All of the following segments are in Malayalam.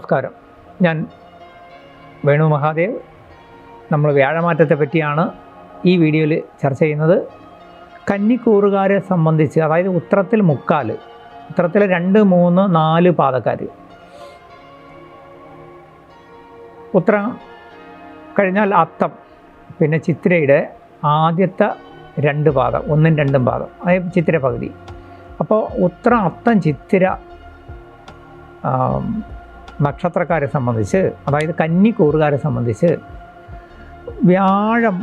നമസ്കാരം. ഞാൻ വേണു മഹാദേവ്. നമ്മൾ വ്യാഴമാറ്റത്തെ പറ്റിയാണ് ഈ വീഡിയോയിൽ ചർച്ച ചെയ്യുന്നത്. കന്നിക്കൂറുകാരെ സംബന്ധിച്ച്, അതായത് ഉത്രത്തിൽ മുക്കാൽ, ഉത്രത്തിലെ 2, 3, 4 പാദക്കാർ. ഉത്രം കഴിഞ്ഞാൽ അത്തം, പിന്നെ ചിത്തിരയുടെ ആദ്യത്തെ 2 പാദം, 1ഉം 2ഉം പാദം, അതായത് ചിത്തിര പകുതി. അപ്പോൾ ഉത്രം, അത്തം, ചിത്തിര നക്ഷത്രക്കാരെ സംബന്ധിച്ച്, അതായത് കന്നിക്കൂറുകാരെ സംബന്ധിച്ച് വ്യാഴം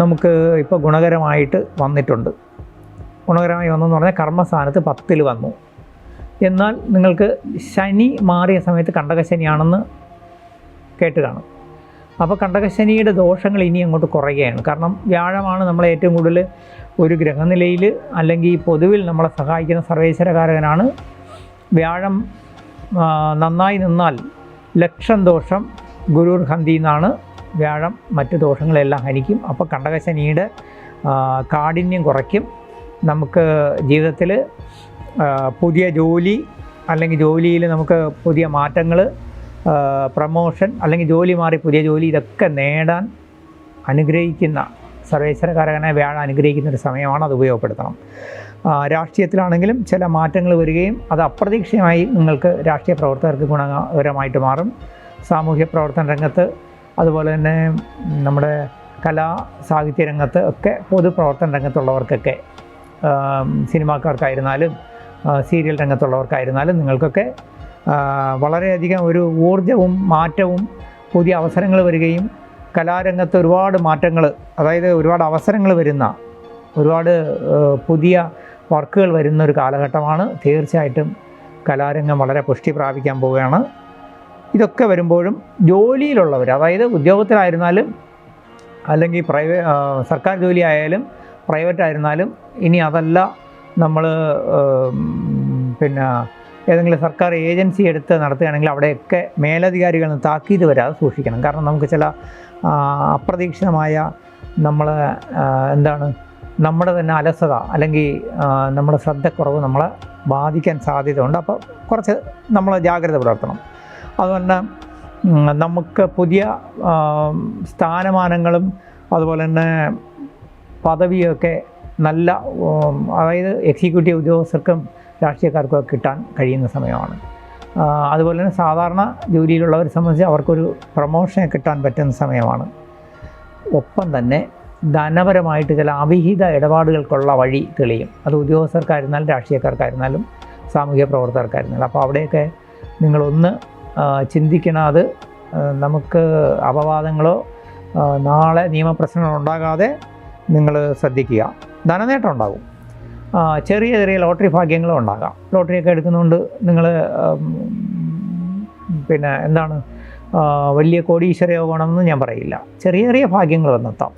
നമുക്ക് ഇപ്പോൾ ഗുണകരമായിട്ട് വന്നിട്ടുണ്ട്. ഗുണകരമായി വന്നെന്ന് പറഞ്ഞാൽ കർമ്മസ്ഥാനത്ത് 10ൽ വന്നു. എന്നാൽ നിങ്ങൾക്ക് ശനി മാറിയ സമയത്ത് കണ്ടകശനിയാണെന്ന് കേട്ട് കാണും. അപ്പോൾ കണ്ടകശനിയുടെ ദോഷങ്ങൾ ഇനി അങ്ങോട്ട് കുറയുകയാണ്. കാരണം വ്യാഴമാണ് നമ്മളെ ഏറ്റവും കൂടുതൽ ഒരു ഗ്രഹനിലയിൽ അല്ലെങ്കിൽ പൊതുവിൽ നമ്മളെ സഹായിക്കുന്ന സർവേശ്വരകാരകനാണ്. വ്യാഴം നന്നായി നിന്നാൽ ലക്ഷം ദോഷം ഗുരുർ ഹന്തി എന്നാണ്. വ്യാഴം മറ്റ് ദോഷങ്ങളെല്ലാം ഹനിക്കും. അപ്പോൾ കണ്ടകശനിയുടെ കാഠിന്യം കുറയ്ക്കും. നമുക്ക് ജീവിതത്തിൽ പുതിയ ജോലി, അല്ലെങ്കിൽ ജോലിയിൽ നമുക്ക് പുതിയ മാറ്റങ്ങൾ, പ്രമോഷൻ, അല്ലെങ്കിൽ ജോലി മാറി പുതിയ ജോലി, ഇതൊക്കെ നേടാൻ അനുഗ്രഹിക്കുന്ന സർവേശ്വരകാരകനെ വ്യാഴം അനുഗ്രഹിക്കുന്ന ഒരു സമയമാണ്. അത് ഉപയോഗപ്പെടുത്തണം. രാഷ്ട്രീയത്തിലാണെങ്കിലും ചില മാറ്റങ്ങൾ വരികയും അത് അപ്രതീക്ഷിതമായി നിങ്ങൾക്ക് രാഷ്ട്രീയ പ്രവർത്തകർക്ക് ഗുണകരമായിട്ട് മാറും. സാമൂഹ്യ പ്രവർത്തന രംഗത്ത്, അതുപോലെ തന്നെ നമ്മുടെ കലാ സാഹിത്യ രംഗത്ത് ഒക്കെ, പൊതുപ്രവർത്തന രംഗത്തുള്ളവർക്കൊക്കെ, സിനിമാക്കാർക്കായിരുന്നാലും സീരിയൽ രംഗത്തുള്ളവർക്കായിരുന്നാലും നിങ്ങൾക്കൊക്കെ വളരെയധികം ഒരു ഊർജവും മാറ്റവും പുതിയ അവസരങ്ങൾ വരികയും കലാരംഗത്ത് ഒരുപാട് മാറ്റങ്ങൾ, അതായത് ഒരുപാട് അവസരങ്ങൾ വരുന്ന, ഒരുപാട് പുതിയ വർക്കുകൾ വരുന്ന ഒരു കാലഘട്ടമാണ്. തീർച്ചയായിട്ടും കലാരംഗം വളരെ പുഷ്ടി പ്രാപിക്കാൻ പോവുകയാണ്. ഇതൊക്കെ വരുമ്പോഴും ജോലിയിലുള്ളവർ, അതായത് ഉദ്യോഗത്തിലായിരുന്നാലും അല്ലെങ്കിൽ സർക്കാർ ജോലി ആയാലും പ്രൈവറ്റ് ആയിരുന്നാലും, ഇനി അതല്ല നമ്മൾ പിന്നെ ഏതെങ്കിലും സർക്കാർ ഏജൻസി എടുത്ത് നടത്തുകയാണെങ്കിൽ അവിടെയൊക്കെ മേലധികാരികളിൽ നിന്ന് താക്കീത് വരാതെ സൂക്ഷിക്കണം. കാരണം നമുക്ക് ചില അപ്രതീക്ഷിതമായ നമ്മുടെ തന്നെ അലസത അല്ലെങ്കിൽ നമ്മുടെ ശ്രദ്ധക്കുറവ് നമ്മളെ ബാധിക്കാൻ സാധ്യതയുണ്ട്. അപ്പോൾ കുറച്ച് നമ്മൾ ജാഗ്രത പുലർത്തണം. അതുപോലെ നമുക്ക് പുതിയ സ്ഥാനമാനങ്ങളും അതുപോലെ തന്നെ പദവിയൊക്കെ നല്ല, അതായത് എക്സിക്യൂട്ടീവ് ഉദ്യോഗസ്ഥർക്കും രാഷ്ട്രീയക്കാർക്കും ഒക്കെ കിട്ടാൻ കഴിയുന്ന സമയമാണ്. അതുപോലെ തന്നെ സാധാരണ ജോലിയിലുള്ളവരെ സംബന്ധിച്ച് അവർക്കൊരു പ്രൊമോഷൻ കിട്ടാൻ പറ്റുന്ന സമയമാണ്. ഒപ്പം തന്നെ ധനപരമായിട്ട് ചില അവിഹിത ഇടപാടുകൾക്കുള്ള വഴി തെളിയും. അത് ഉദ്യോഗസ്ഥർക്കായിരുന്നാലും രാഷ്ട്രീയക്കാർക്കായിരുന്നാലും സാമൂഹ്യ പ്രവർത്തകർക്കായിരുന്നാലും. അപ്പോൾ അവിടെയൊക്കെ നിങ്ങളൊന്ന് ചിന്തിക്കണം. അത് നമുക്ക് അപവാദങ്ങളോ നാളെ നിയമപ്രശ്നങ്ങളോ ഉണ്ടാകാതെ നിങ്ങൾ ശ്രദ്ധിക്കുക. ധനനേട്ടം ഉണ്ടാകും. ചെറിയ ചെറിയ ലോട്ടറി ഭാഗ്യങ്ങളും ഉണ്ടാകാം. ലോട്ടറിയൊക്കെ എടുക്കുന്നതുകൊണ്ട് നിങ്ങൾ പിന്നെ വലിയ കോടീശ്വരയോഗമാണെന്ന് ഞാൻ പറയില്ല. ചെറിയ ചെറിയ ഭാഗ്യങ്ങൾ വന്നെത്താം.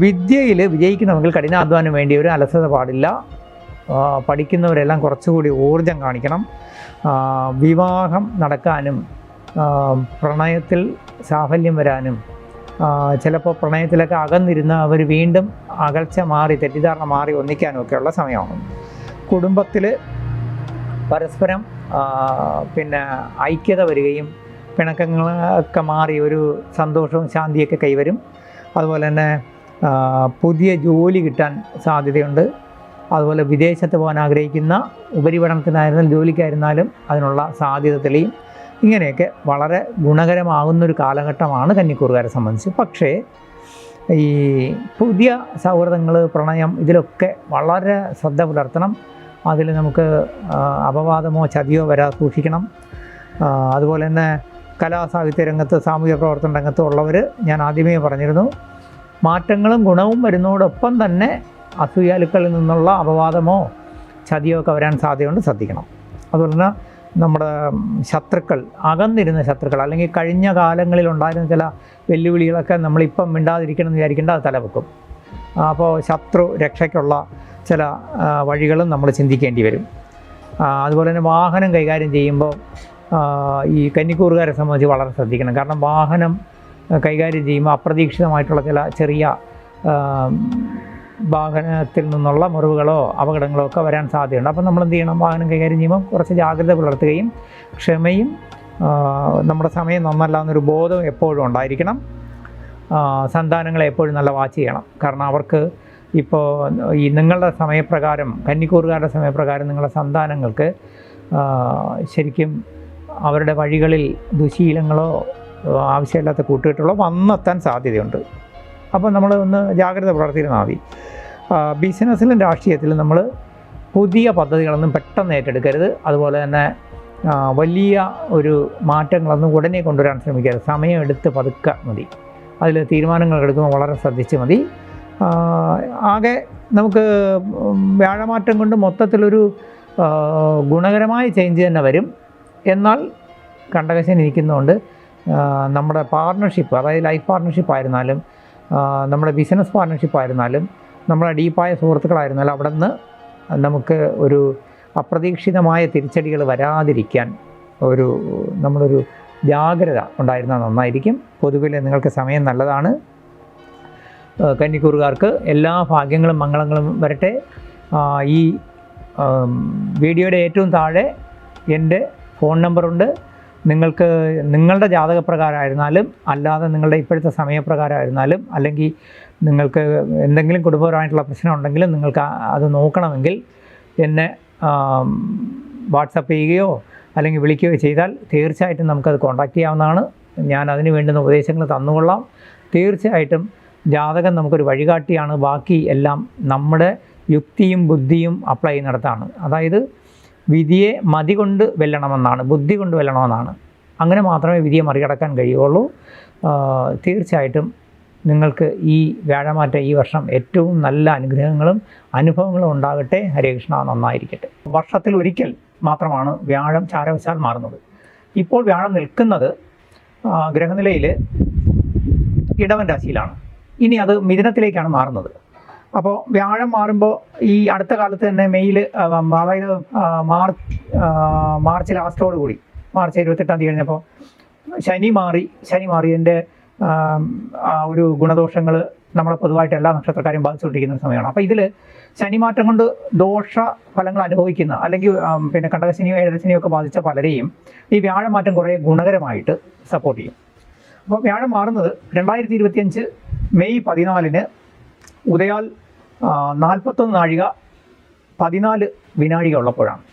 വിദ്യയിൽ വിജയിക്കണമെങ്കിൽ കഠിനാധ്വാനം വേണ്ടി ഒരു അലസത പാടില്ല. പഠിക്കുന്നവരെല്ലാം കുറച്ചുകൂടി ഊർജം കാണിക്കണം. വിവാഹം നടക്കാനും പ്രണയത്തിൽ സാഫല്യം വരാനും, ചിലപ്പോൾ പ്രണയത്തിലൊക്കെ അകന്നിരുന്ന അവർ വീണ്ടും അകൽച്ച മാറി, തെറ്റിദ്ധാരണ മാറി ഒന്നിക്കാനും ഒക്കെയുള്ള സമയമാണ്. കുടുംബത്തിൽ പരസ്പരം ഐക്യത വരികയും പിണക്കങ്ങളൊക്കെ മാറി ഒരു സന്തോഷവും ശാന്തിയൊക്കെ കൈവരും. അതുപോലെ തന്നെ പുതിയ ജോലി കിട്ടാൻ സാധ്യതയുണ്ട്. അതുപോലെ വിദേശത്ത് പോകാൻ ആഗ്രഹിക്കുന്ന, ഉപരിപഠനത്തിനായിരുന്നാലും ജോലിക്കായിരുന്നാലും അതിനുള്ള സാധ്യത തെളിയും. ഇങ്ങനെയൊക്കെ വളരെ ഗുണകരമാകുന്നൊരു കാലഘട്ടമാണ് കന്നിക്കൂറുകാരെ സംബന്ധിച്ച്. പക്ഷേ ഈ പുതിയ സൗഹൃദങ്ങൾ, പ്രണയം, ഇതിലൊക്കെ വളരെ ശ്രദ്ധ പുലർത്തണം. അതിൽ നമുക്ക് അപവാദമോ ചതിയോ വരാതെ സൂക്ഷിക്കണം. അതുപോലെ തന്നെ കലാസാഹിത്യ രംഗത്ത്, സാമൂഹ്യ പ്രവർത്തന രംഗത്തും ഉള്ളവർ, ഞാൻ ആദ്യമേ പറഞ്ഞിരുന്നു, മാറ്റങ്ങളും ഗുണവും വരുന്നതോടൊപ്പം തന്നെ അസൂയാലുക്കളിൽ നിന്നുള്ള അപവാദമോ ചതിയോ ഒക്കെ വരാൻ സാധ്യതയുണ്ട്, ശ്രദ്ധിക്കണം. അതുപോലെ തന്നെ നമ്മുടെ ശത്രുക്കൾ, അകന്നിരുന്ന ശത്രുക്കൾ, അല്ലെങ്കിൽ കഴിഞ്ഞ കാലങ്ങളിൽ ഉണ്ടായിരുന്ന ചില വെല്ലുവിളികളൊക്കെ നമ്മളിപ്പം മിണ്ടാതിരിക്കണം എന്ന് വിചാരിക്കേണ്ട, അത് തലവെക്കും. അപ്പോൾ ശത്രു രക്ഷയ്ക്കുള്ള ചില വഴികളും നമ്മൾ ചിന്തിക്കേണ്ടി വരും. അതുപോലെ തന്നെ വാഹനം കൈകാര്യം ചെയ്യുമ്പോൾ ഈ കന്നിക്കൂറുകാരെ സംബന്ധിച്ച് വളരെ ശ്രദ്ധിക്കണം. കാരണം വാഹനം കൈകാര്യം ചെയ്യുമ്പോൾ അപ്രതീക്ഷിതമായിട്ടുള്ള ചില ചെറിയ വാഹനത്തിൽ നിന്നുള്ള മുറിവുകളോ അപകടങ്ങളോ ഒക്കെ വരാൻ സാധ്യതയുണ്ട്. അപ്പം നമ്മൾ എന്ത് ചെയ്യണം? വാഹനം കൈകാര്യം ചെയ്യുമ്പോൾ കുറച്ച് ജാഗ്രത പുലർത്തുകയും ക്ഷമയും നമ്മുടെ സമയം നന്നല്ല എന്നൊരു ബോധം എപ്പോഴും ഉണ്ടായിരിക്കണം. സന്താനങ്ങളെ എപ്പോഴും നല്ല വാച്ച് ചെയ്യണം. കാരണം അവർക്ക് ഇപ്പോൾ ഈ നിങ്ങളുടെ സമയപ്രകാരം, കന്നിക്കൂറുകാരുടെ സമയപ്രകാരം നിങ്ങളുടെ സന്താനങ്ങൾക്ക് ശരിക്കും അവരുടെ വഴികളിൽ ദുശീലങ്ങളോ ആവശ്യമില്ലാത്ത കൂട്ടുകെട്ടുകളോ വന്നെത്താൻ സാധ്യതയുണ്ട്. അപ്പോൾ നമ്മൾ ഒന്ന് ജാഗ്രത പുലർത്തിയിരുന്നാൽ മതി. ബിസിനസ്സിലും രാഷ്ട്രീയത്തിലും നമ്മൾ പുതിയ പദ്ധതികളൊന്നും പെട്ടെന്ന് ഏറ്റെടുക്കരുത്. അതുപോലെ തന്നെ വലിയ ഒരു മാറ്റങ്ങളൊന്നും ഉടനെ കൊണ്ടുവരാൻ ശ്രമിക്കരുത്. സമയമെടുത്ത് പതുക്കെ മതി. അതിൽ തീരുമാനങ്ങൾ എടുക്കുമ്പോൾ വളരെ ശ്രദ്ധിച്ച് മതി. ആകെ നമുക്ക് വ്യാഴമാറ്റം കൊണ്ട് മൊത്തത്തിലൊരു ഗുണകരമായ ചേഞ്ച് തന്നെ വരും. എന്നാൽ കണ്ടകശനി ഇരിക്കുന്നതുകൊണ്ട് നമ്മുടെ പാർട്ണർഷിപ്പ്, അതായത് ലൈഫ് പാർട്ണർഷിപ്പ് ആയിരുന്നാലും നമ്മുടെ ബിസിനസ് പാർട്ണർഷിപ്പ് ആയിരുന്നാലും നമ്മുടെ ഡീപ്പായ സുഹൃത്തുക്കളായിരുന്നാലും അവിടെ നിന്ന് നമുക്ക് ഒരു അപ്രതീക്ഷിതമായ തിരിച്ചടികൾ വരാതിരിക്കാൻ നമ്മളൊരു ജാഗ്രത ഉണ്ടായിരുന്നാൽ നന്നായിരിക്കും. പൊതുവിൽ നിങ്ങൾക്ക് സമയം നല്ലതാണ്. കന്നിക്കൂറുകാർക്ക് എല്ലാ ഭാഗ്യങ്ങളും മംഗളങ്ങളും വരട്ടെ. ഈ വീഡിയോയുടെ ഏറ്റവും താഴെ എൻ്റെ ഫോൺ നമ്പറുണ്ട്. നിങ്ങൾക്ക് നിങ്ങളുടെ ജാതകപ്രകാരമായിരുന്നാലും അല്ലാതെ നിങ്ങളുടെ ഇപ്പോഴത്തെ സമയപ്രകാരമായിരുന്നാലും അല്ലെങ്കിൽ നിങ്ങൾക്ക് എന്തെങ്കിലും കുടുംബപരമായിട്ടുള്ള പ്രശ്നം ഉണ്ടെങ്കിലും നിങ്ങൾക്ക് അത് നോക്കണമെങ്കിൽ എന്നെ വാട്സപ്പ് ചെയ്യുകയോ അല്ലെങ്കിൽ വിളിക്കുകയോ ചെയ്താൽ തീർച്ചയായിട്ടും നമുക്കത് കോൺടാക്റ്റ് ചെയ്യാവുന്നതാണ്. ഞാൻ അതിന് വേണ്ടുന്ന ഉപദേശങ്ങൾ തന്നുകൊള്ളാം. തീർച്ചയായിട്ടും ജാതകം നമുക്കൊരു വഴികാട്ടിയാണ്. ബാക്കി എല്ലാം നമ്മുടെ യുക്തിയും ബുദ്ധിയും അപ്ലൈ ചെയ്യുന്നിടത്താണ്. അതായത് വിധിയെ മതി കൊണ്ട് വെല്ലണമെന്നാണ്, ബുദ്ധി കൊണ്ട് വെല്ലണമെന്നാണ്. അങ്ങനെ മാത്രമേ വിധിയെ മറികടക്കാൻ കഴിയുള്ളൂ. തീർച്ചയായിട്ടും നിങ്ങൾക്ക് ഈ വ്യാഴമാറ്റം ഈ വർഷം ഏറ്റവും നല്ല അനുഗ്രഹങ്ങളും അനുഭവങ്ങളും ഉണ്ടാകട്ടെ. ഹരേ കൃഷ്ണ. നന്നായിരിക്കട്ടെ. വർഷത്തിൽ ഒരിക്കൽ മാത്രമാണ് വ്യാഴം ചാരവശാൽ മാറുന്നത്. ഇപ്പോൾ വ്യാഴം നിൽക്കുന്നത് ഗ്രഹനിലയിൽ ഇടവൻ രാശിയിലാണ്. ഇനി അത് മിഥുനത്തിലേക്കാണ് മാറുന്നത്. അപ്പോൾ വ്യാഴം മാറുമ്പോൾ ഈ അടുത്ത കാലത്ത് തന്നെ മെയ്യിൽ, അതായത് മാർച്ച് ലാസ്റ്റോടുകൂടി, മാർച്ച് 28 തീയതി കഴിഞ്ഞപ്പോൾ ശനി മാറിയതിൻ്റെ ഒരു ഗുണദോഷങ്ങൾ നമ്മളെ പൊതുവായിട്ട് എല്ലാ നക്ഷത്രക്കാരെയും ബാധിച്ചുകൊണ്ടിരിക്കുന്ന ഒരു സമയമാണ്. അപ്പോൾ ഇതിൽ ശനിമാറ്റം കൊണ്ട് ദോഷ ഫലങ്ങൾ അനുഭവിക്കുന്ന, അല്ലെങ്കിൽ പിന്നെ കണ്ടകശനിയോ ഏഴരശനിയോ ഒക്കെ ബാധിച്ച പലരെയും ഈ വ്യാഴമാറ്റം കുറേ ഗുണകരമായിട്ട് സപ്പോർട്ട് ചെയ്യും. അപ്പോൾ വ്യാഴം മാറുന്നത് 2025 മെയ് 14 ഉദയാൽ 41 നാഴിക 14 വിനാഴിക ഉള്ളപ്പോഴാണ്.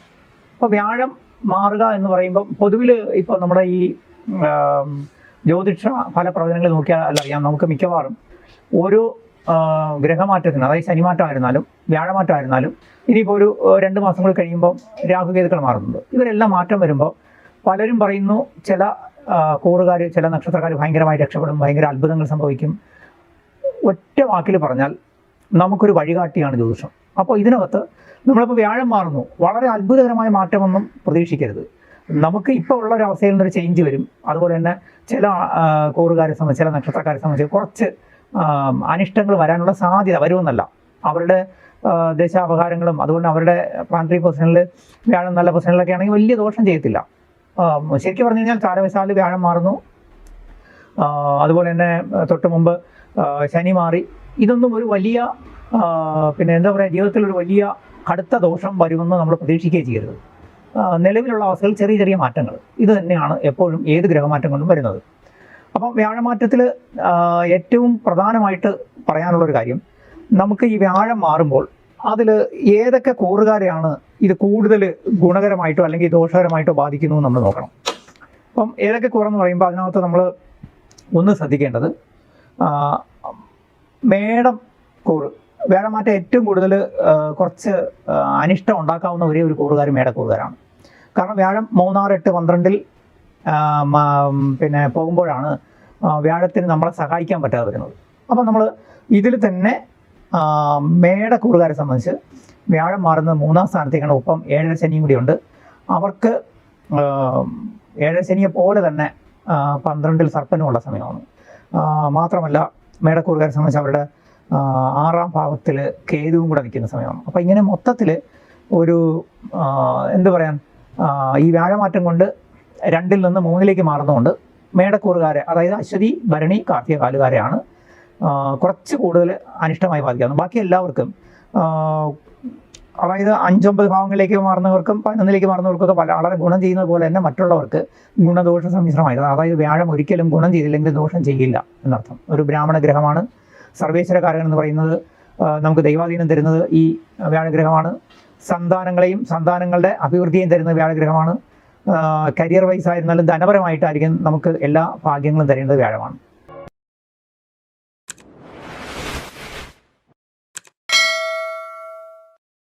അപ്പോൾ വ്യാഴം മാറുക എന്ന് പറയുമ്പം പൊതുവിൽ ഇപ്പോൾ നമ്മുടെ ഈ ജ്യോതിഷ ഫലപ്രവചനങ്ങൾ നോക്കിയാൽ അറിയാം, നമുക്ക് മിക്കവാറും ഓരോ ഗ്രഹമാറ്റത്തിന്, അതായത് ശനിമാറ്റമായിരുന്നാലും വ്യാഴമാറ്റമായിരുന്നാലും ഇനിയിപ്പോൾ ഒരു 2 മാസം കൂടി കഴിയുമ്പോൾ രാഹുകേതുക്കൾ മാറുന്നുണ്ട്. ഇവരെല്ലാം മാറ്റം വരുമ്പോൾ പലരും പറയുന്നു ചില കൂറുകാർ, ചില നക്ഷത്രക്കാർ ഭയങ്കരമായി രക്ഷപ്പെടും, ഭയങ്കര അത്ഭുതങ്ങൾ സംഭവിക്കും. ഒറ്റ വാക്കിൽ പറഞ്ഞാൽ നമുക്കൊരു വഴികാട്ടിയാണ് ജ്യോതിഷം. അപ്പോൾ ഇതിനകത്ത് നമ്മളിപ്പോൾ വ്യാഴം മാറുന്നു, വളരെ അത്ഭുതകരമായ മാറ്റമൊന്നും പ്രതീക്ഷിക്കരുത്. നമുക്ക് ഇപ്പോൾ ഉള്ള ഒരു അവസ്ഥയിൽ നിന്നൊരു ചേഞ്ച് വരും. അതുപോലെ തന്നെ ചില കൂറുകാരെ സംബന്ധിച്ച്, ചില നക്ഷത്രക്കാരെ സംബന്ധിച്ച് കുറച്ച് അനിഷ്ടങ്ങൾ വരാനുള്ള സാധ്യത വരുമെന്നല്ല. അവരുടെ ദശാപകാരങ്ങളും അതുകൊണ്ട് അവരുടെ പ്ലാനറ്ററി പൊസിഷനിൽ വ്യാഴം നല്ല പൊസിഷനിലൊക്കെ ആണെങ്കിൽ വലിയ ദോഷം ചെയ്യത്തില്ല. ശരിക്കും പറഞ്ഞു കഴിഞ്ഞാൽ ചാരവശാൽ വ്യാഴം മാറുന്നു, അതുപോലെ തന്നെ തൊട്ട് മുമ്പ് ശനി മാറി. ഇതൊന്നും ഒരു വലിയ പിന്നെ എന്താ പറയുക, ജീവിതത്തിലൊരു വലിയ കടുത്ത ദോഷം വരുമെന്ന് നമ്മൾ പ്രതീക്ഷിക്കുകയും ചെയ്യരുത്. നിലവിലുള്ള അവസ്ഥയിൽ ചെറിയ ചെറിയ മാറ്റങ്ങൾ ഇത് തന്നെയാണ് എപ്പോഴും ഏത് ഗ്രഹമാറ്റം കൊണ്ടും വരുന്നത്. അപ്പം വ്യാഴമാറ്റത്തിൽ ഏറ്റവും പ്രധാനമായിട്ട് പറയാനുള്ളൊരു കാര്യം, നമുക്ക് ഈ വ്യാഴം മാറുമ്പോൾ അതിൽ ഏതൊക്കെ കൂറുകാരെയാണ് ഇത് കൂടുതൽ ഗുണകരമായിട്ടോ അല്ലെങ്കിൽ ദോഷകരമായിട്ടോ ബാധിക്കുന്നു എന്ന് നമ്മൾ നോക്കണം. അപ്പം ഏതൊക്കെ കൂറെന്ന് പറയുമ്പോൾ അതിനകത്ത് നമ്മൾ ഒന്ന് ശ്രദ്ധിക്കേണ്ടത് മേടം കൂറ്. വ്യാഴമാറ്റം ഏറ്റവും കൂടുതൽ കുറച്ച് അനിഷ്ടം ഉണ്ടാക്കാവുന്ന ഒരേ ഒരു കൂറുകാർ മേടക്കൂറുകാരാണ്. കാരണം വ്യാഴം 3, 6, 8, 12 പിന്നെ പോകുമ്പോഴാണ് വ്യാഴത്തിന് നമ്മളെ സഹായിക്കാൻ പറ്റാതെ വരുന്നത്. അപ്പം നമ്മൾ ഇതിൽ തന്നെ മേടക്കൂറുകാരെ സംബന്ധിച്ച് വ്യാഴം മാറുന്നത് 3ാം സ്ഥാനത്തേക്കാണ്. ഒപ്പം 7ര ശനിയും കൂടിയുണ്ട്. അവർക്ക് 7ര ശനിയെ പോലെ തന്നെ 12 സർപ്പനുമുള്ള സമയമാണ്. മാത്രമല്ല മേടക്കൂറുകാരെ സംബന്ധിച്ച് അവരുടെ 6ാം ഭാവത്തിൽ കേതുവും കൂടെ നിൽക്കുന്ന സമയമാണ്. അപ്പോൾ ഇങ്ങനെ മൊത്തത്തിൽ ഒരു എന്ത് പറയാൻ, ഈ വ്യാഴമാറ്റം കൊണ്ട് 2ൽ നിന്ന് 3ലേക്ക് മാറുന്നതുകൊണ്ട് മേടക്കൂറുകാരെ, അതായത് അശ്വതി, ഭരണി, കാർത്തിക കാലുകാരെയാണ് കുറച്ച് കൂടുതൽ അനിഷ്ടമായി ബാധിക്കുന്നു. ബാക്കി എല്ലാവർക്കും അതായത് 5-9 ഭാവങ്ങളിലേക്ക് മാറുന്നവർക്കും 11ലേക്ക് മാറുന്നവർക്കൊക്കെ വളരെ ഗുണം ചെയ്യുന്നത് പോലെ തന്നെ മറ്റുള്ളവർക്ക് ഗുണദോഷ സമ്മിശ്രമായിട്ട്, അതായത് വ്യാഴം ഒരിക്കലും ഗുണം ചെയ്തില്ലെങ്കിൽ ദോഷം ചെയ്യില്ല എന്നർത്ഥം. ഒരു ബ്രാഹ്മണ ഗ്രഹമാണ്. സർവേശ്വരകാരകൻ എന്ന് പറയുന്നത് നമുക്ക് ദൈവാധീനം തരുന്നത് ഈ വ്യാഴഗ്രഹമാണ്. സന്താനങ്ങളെയും സന്താനങ്ങളുടെ അഭിവൃദ്ധിയും തരുന്ന വ്യാഴഗ്രഹമാണ്. കരിയർ വൈസ് ആയിരുന്നാലും ധനപരമായിട്ടായിരിക്കും നമുക്ക് എല്ലാ ഭാഗ്യങ്ങളും തരേണ്ടത് വ്യാഴമാണ്.